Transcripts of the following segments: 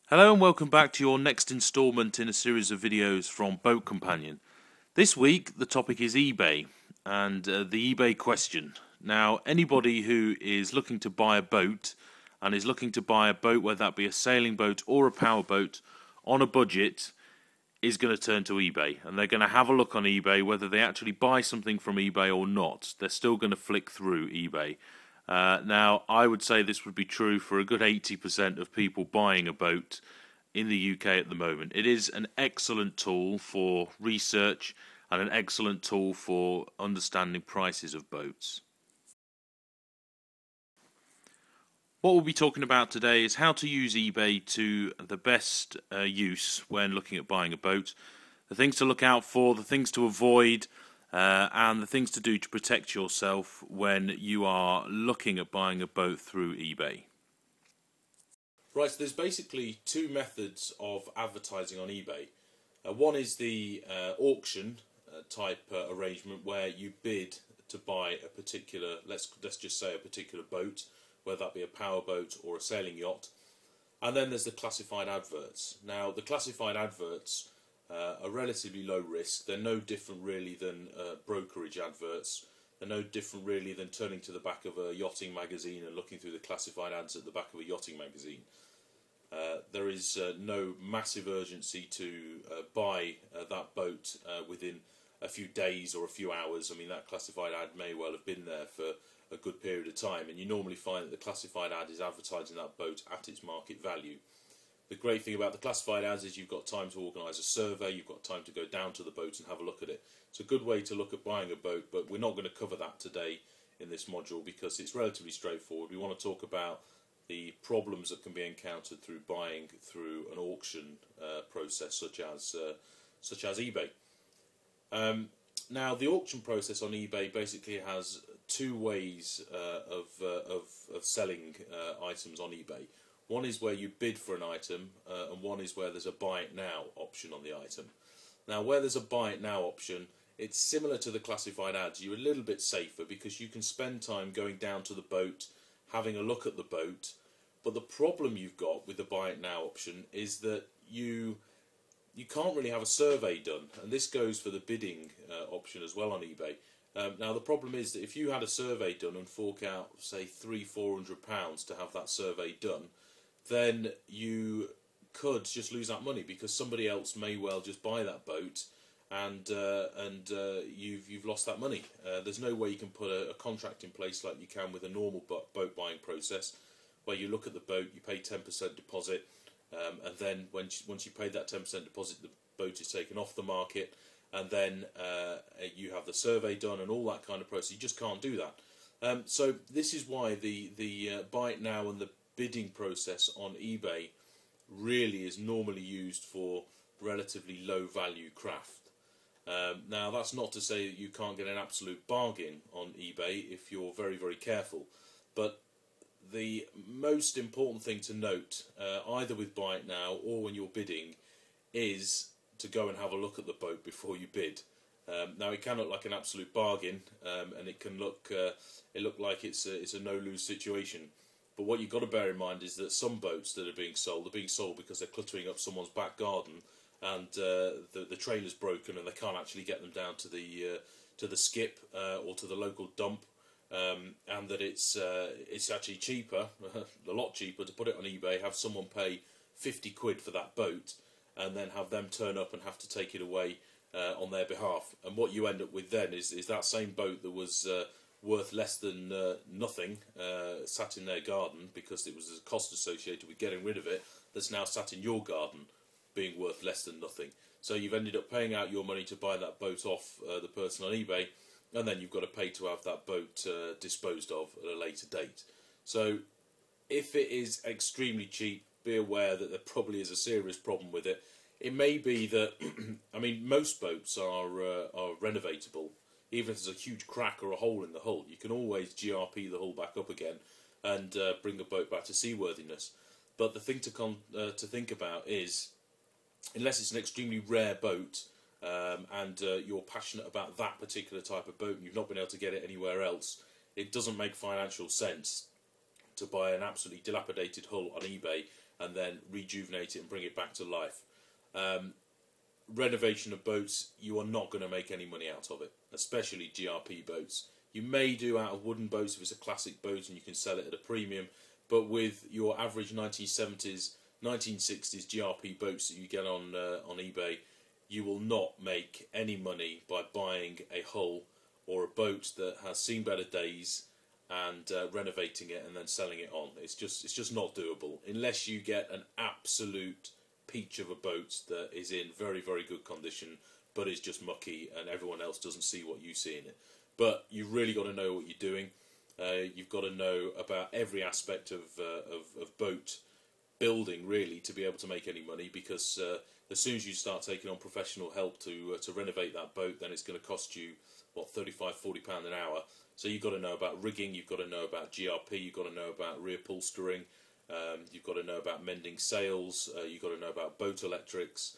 Hello and welcome back to your next instalment in a series of videos from Boat Companion. This week the topic is eBay and the eBay question. Now anybody who is looking to buy a boat and is looking to buy a boat, whether that be a sailing boat or a power boat, on a budget is going to turn to eBay, and they're going to have a look on eBay whether they actually buy something from eBay or not. They're still going to flick through eBay. Now, I would say this would be true for a good 80% of people buying a boat in the UK at the moment. It is an excellent tool for research and an excellent tool for understanding prices of boats. What we'll be talking about today is how to use eBay to the best use when looking at buying a boat, the things to look out for, the things to avoid, and the things to do to protect yourself when you are looking at buying a boat through eBay. Right, so there's basically two methods of advertising on eBay. One is the auction type arrangement where you bid to buy a particular, let's just say a particular boat, whether that be a power boat or a sailing yacht. And then there's the classified adverts. Now, the classified adverts are relatively low risk. They're no different really than brokerage adverts. They're no different really than turning to the back of a yachting magazine and looking through the classified ads at the back of a yachting magazine. There is no massive urgency to buy that boat within a few days or a few hours. I mean, that classified ad may well have been there for a good period of time, and you normally find that the classified ad is advertising that boat at its market value. The great thing about the classified ads is you've got time to organise a survey, you've got time to go down to the boat and have a look at it. It's a good way to look at buying a boat, but we're not going to cover that today in this module because it's relatively straightforward. We want to talk about the problems that can be encountered through buying through an auction process such as eBay. Now, the auction process on eBay basically has two ways of selling items on eBay. One is where you bid for an item, and one is where there's a buy it now option on the item. Now, where there's a buy it now option, it's similar to the classified ads. You're a little bit safer because you can spend time going down to the boat, having a look at the boat. But the problem you've got with the buy it now option is that you can't really have a survey done, and this goes for the bidding option as well on eBay. Now the problem is that if you had a survey done and fork out, say, £300-400 to have that survey done, then you could just lose that money because somebody else may well just buy that boat, and you've lost that money. There's no way you can put a contract in place like you can with a normal boat buying process, where you look at the boat, you pay 10% deposit, and then once you pay that 10% deposit, the boat is taken off the market, and then you have the survey done and all that kind of process. You just can't do that. So this is why the buy it now and the bidding process on eBay really is normally used for relatively low value craft. Now, that's not to say that you can't get an absolute bargain on eBay if you're very, very careful, but the most important thing to note, either with buy it now or when you're bidding, is to go and have a look at the boat before you bid. Now, it can look like an absolute bargain, and it can look like it's a no-lose situation. But what you've got to bear in mind is that some boats that are being sold because they're cluttering up someone's back garden, and the trailer's broken and they can't actually get them down to the skip or to the local dump. And that it's actually cheaper, a lot cheaper, to put it on eBay, have someone pay 50 quid for that boat, and then have them turn up and have to take it away on their behalf. And what you end up with then is that same boat that was worth less than nothing, sat in their garden because it was a cost associated with getting rid of it, that's now sat in your garden being worth less than nothing. So you've ended up paying out your money to buy that boat off the person on eBay, and then you've got to pay to have that boat disposed of at a later date. So if it is extremely cheap, be aware that there probably is a serious problem with it. It may be that, I mean, most boats are renovatable. Even if there's a huge crack or a hole in the hull, you can always GRP the hull back up again and bring a boat back to seaworthiness. But the thing to think about is, unless it's an extremely rare boat, and you're passionate about that particular type of boat and you've not been able to get it anywhere else, it doesn't make financial sense to buy an absolutely dilapidated hull on eBay and then rejuvenate it and bring it back to life. Renovation of boats, you are not going to make any money out of it, especially GRP boats. You may do out of wooden boats if it's a classic boat and you can sell it at a premium, but with your average 1970s, 1960s GRP boats that you get on eBay, you will not make any money by buying a hull or a boat that has seen better days and renovating it and then selling it on. It's just not doable unless you get an absolute peach of a boat that is in very, very good condition but is just mucky and everyone else doesn't see what you see in it. But you've really got to know what you're doing. You've got to know about every aspect of boat building, really, to be able to make any money, because as soon as you start taking on professional help to renovate that boat, then it's going to cost you, what, £35–40 an hour. So you've got to know about rigging, you've got to know about GRP, you've got to know about reupholstering, you've got to know about mending sails, you've got to know about boat electrics,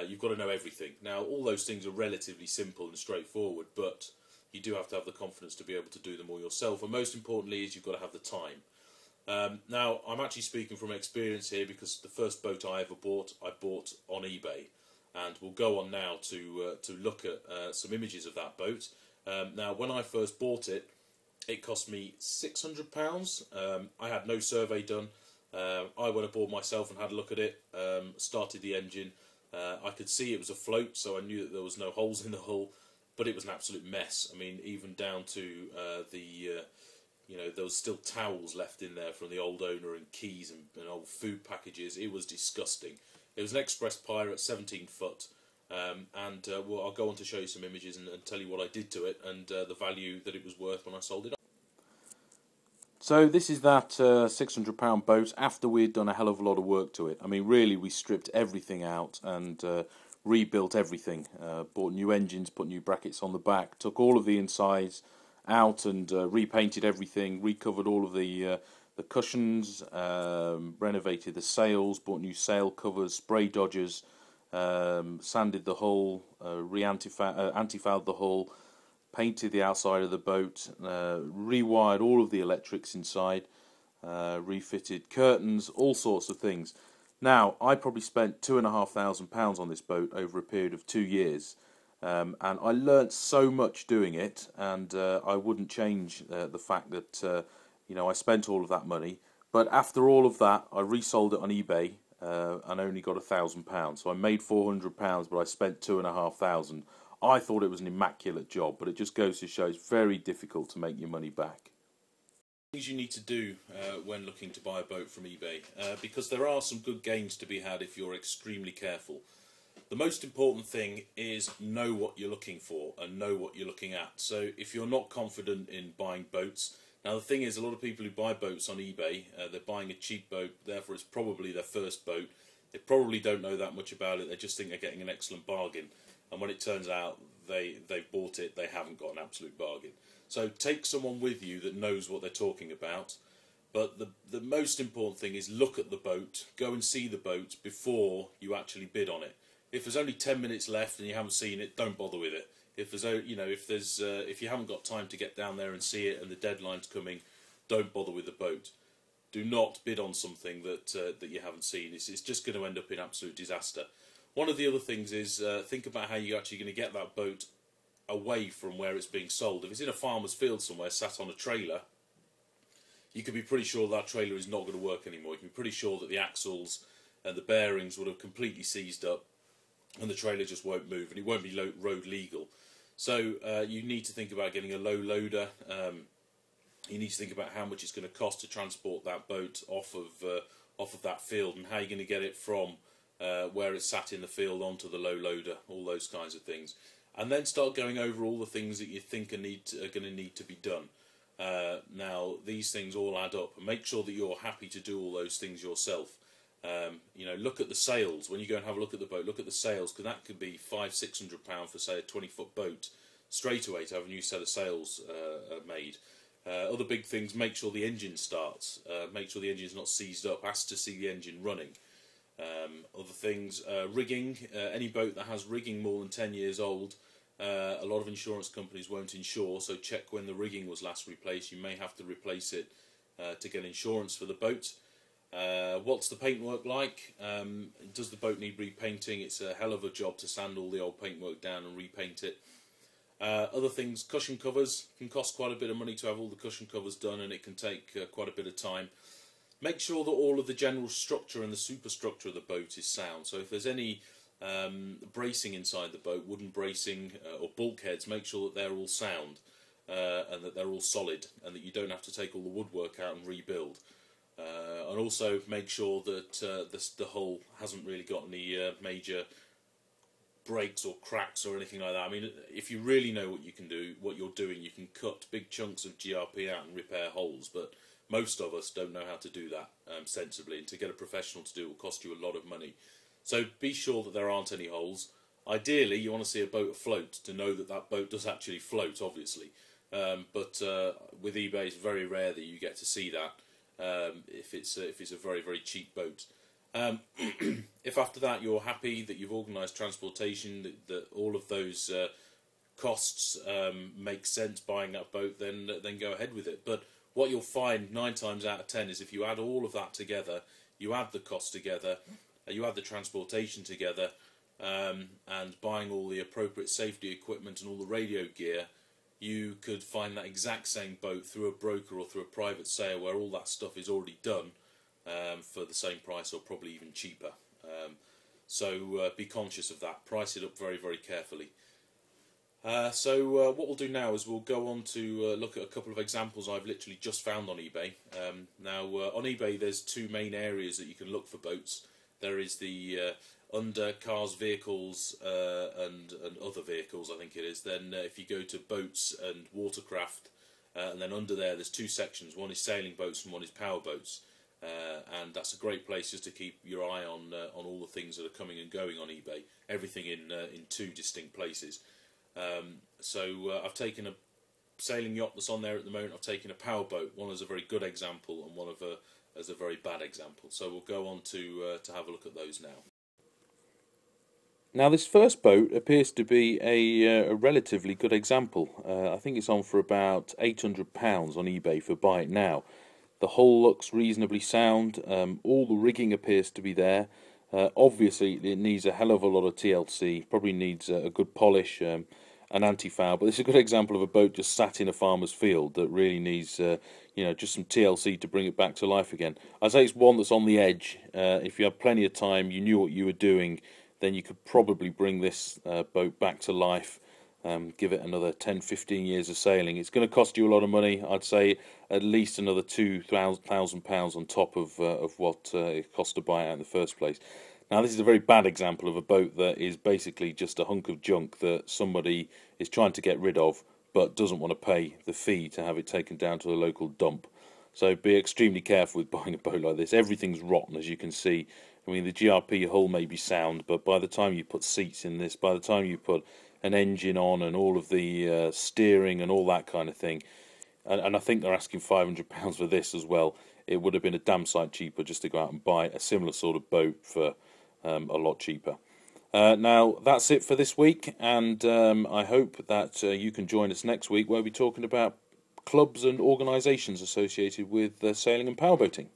you've got to know everything. Now, all those things are relatively simple and straightforward, but you do have to have the confidence to be able to do them all yourself, and most importantly is you've got to have the time. Now, I'm actually speaking from experience here, because the first boat I ever bought, I bought on eBay, and we'll go on now to look at some images of that boat. Now, when I first bought it, it cost me £600. I had no survey done. I went aboard myself and had a look at it, started the engine. I could see it was afloat, so I knew that there was no holes in the hull, but it was an absolute mess. I mean, even down to there was still towels left in there from the old owner, and keys and old food packages. It was disgusting. It was an Express Pirate, 17 foot. Well, I'll go on to show you some images and tell you what I did to it and the value that it was worth when I sold it on. So this is that £600 boat after we'd done a hell of a lot of work to it. I mean, really, we stripped everything out and rebuilt everything. Bought new engines, put new brackets on the back, took all of the insides out and repainted everything, recovered all of the cushions, renovated the sails, bought new sail covers, spray dodgers, sanded the hull, anti-fouled the hull, painted the outside of the boat, rewired all of the electrics inside, refitted curtains, all sorts of things. Now, I probably spent £2,500 on this boat over a period of 2 years, and I learnt so much doing it, and I wouldn't change the fact that I spent all of that money. But after all of that, I resold it on eBay and only got £1,000. So I made £400, but I spent £2,500. I thought it was an immaculate job, but it just goes to show it's very difficult to make your money back. Things you need to do when looking to buy a boat from eBay, because there are some good gains to be had if you're extremely careful. The most important thing is know what you're looking for and know what you're looking at. So if you're not confident in buying boats, now the thing is, a lot of people who buy boats on eBay, they're buying a cheap boat, therefore it's probably their first boat. They probably don't know that much about it, they just think they're getting an excellent bargain. And when it turns out they've bought it, they haven't got an absolute bargain. So take someone with you that knows what they're talking about. But the most important thing is look at the boat, go and see the boat before you actually bid on it. If there's only 10 minutes left and you haven't seen it, don't bother with it. If you haven't got time to get down there and see it and the deadline's coming, don't bother with the boat. Do not bid on something that you haven't seen. It's just going to end up in absolute disaster. One of the other things is think about how you're actually going to get that boat away from where it's being sold. If it's in a farmer's field somewhere, sat on a trailer, you can be pretty sure that trailer is not going to work anymore. You can be pretty sure that the axles and the bearings would have completely seized up and the trailer just won't move, and it won't be road legal. So you need to think about getting a low loader. You need to think about how much it's going to cost to transport that boat off of that field, and how you're going to get it from where it's sat in the field onto the low loader, all those kinds of things. And then start going over all the things that you think are going to need to be done. Now, these things all add up, and make sure that you're happy to do all those things yourself. Look at the sails. When you go and have a look at the boat, look at the sails, because that could be £500–600 for, say, a 20-foot boat straight away to have a new set of sails made. Other big things, make sure the engine starts. Make sure the engine's not seized up. Ask to see the engine running. Other things, rigging. Any boat that has rigging more than 10 years old, a lot of insurance companies won't insure, so check when the rigging was last replaced. You may have to replace it to get insurance for the boat. What's the paintwork like? Does the boat need repainting? It's a hell of a job to sand all the old paintwork down and repaint it. Other things, cushion covers can cost quite a bit of money to have all the cushion covers done, and it can take quite a bit of time. Make sure that all of the general structure and the superstructure of the boat is sound. So if there's any bracing inside the boat, wooden bracing or bulkheads, make sure that they're all sound and that they're all solid, and that you don't have to take all the woodwork out and rebuild. And also make sure that the hull hasn't really got any major breaks or cracks or anything like that. I mean, if you really know what you can do, what you're doing, you can cut big chunks of GRP out and repair holes, but most of us don't know how to do that sensibly, and to get a professional to do it will cost you a lot of money. So be sure that there aren't any holes. Ideally, you want to see a boat afloat to know that that boat does actually float, obviously. But with eBay, it's very rare that you get to see that if it's a very, very cheap boat. If after that you're happy that you've organised transportation, that all of those costs make sense buying that boat, then go ahead with it. But what you'll find 9 times out of 10 is if you add all of that together, you add the cost together, you add the transportation together, and buying all the appropriate safety equipment and all the radio gear, you could find that exact same boat through a broker or through a private sale where all that stuff is already done for the same price or probably even cheaper. So be conscious of that. Price it up very, very carefully. So what we'll do now is we'll go on to look at a couple of examples I've literally just found on eBay. Now on eBay there's 2 main areas that you can look for boats. There is the under cars, vehicles and other vehicles, I think it is. Then if you go to boats and watercraft, and then under there's 2 sections. One is sailing boats and one is power boats. And that's a great place just to keep your eye on all the things that are coming and going on eBay. Everything in 2 distinct places. So I've taken a sailing yacht that's on there at the moment. I've taken a power boat, one as a very good example and one as a very bad example. So we'll go on to have a look at those now. Now this first boat appears to be a relatively good example. I think it's on for about £800 on eBay for buy it now. The hull looks reasonably sound, all the rigging appears to be there. Obviously it needs a hell of a lot of TLC, probably needs a good polish, an anti-foul, but this is a good example of a boat just sat in a farmer's field that really needs just some TLC to bring it back to life again. I'd say it's one that's on the edge. If you had plenty of time, you knew what you were doing, then you could probably bring this boat back to life. Give it another 10-15 years of sailing. It's going to cost you a lot of money. I'd say at least another £2,000 on top of what it cost to buy it out in the first place. Now this is a very bad example of a boat that is basically just a hunk of junk that somebody is trying to get rid of but doesn't want to pay the fee to have it taken down to a local dump. So be extremely careful with buying a boat like this. Everything's rotten, as you can see. I mean, the GRP hull may be sound, but by the time you put seats in this, by the time you put an engine on and all of the steering and all that kind of thing, and I think they're asking £500 for this as well, it would have been a damn sight cheaper just to go out and buy a similar sort of boat for a lot cheaper. Now, that's it for this week, and I hope that you can join us next week where we'll be talking about clubs and organisations associated with sailing and powerboating.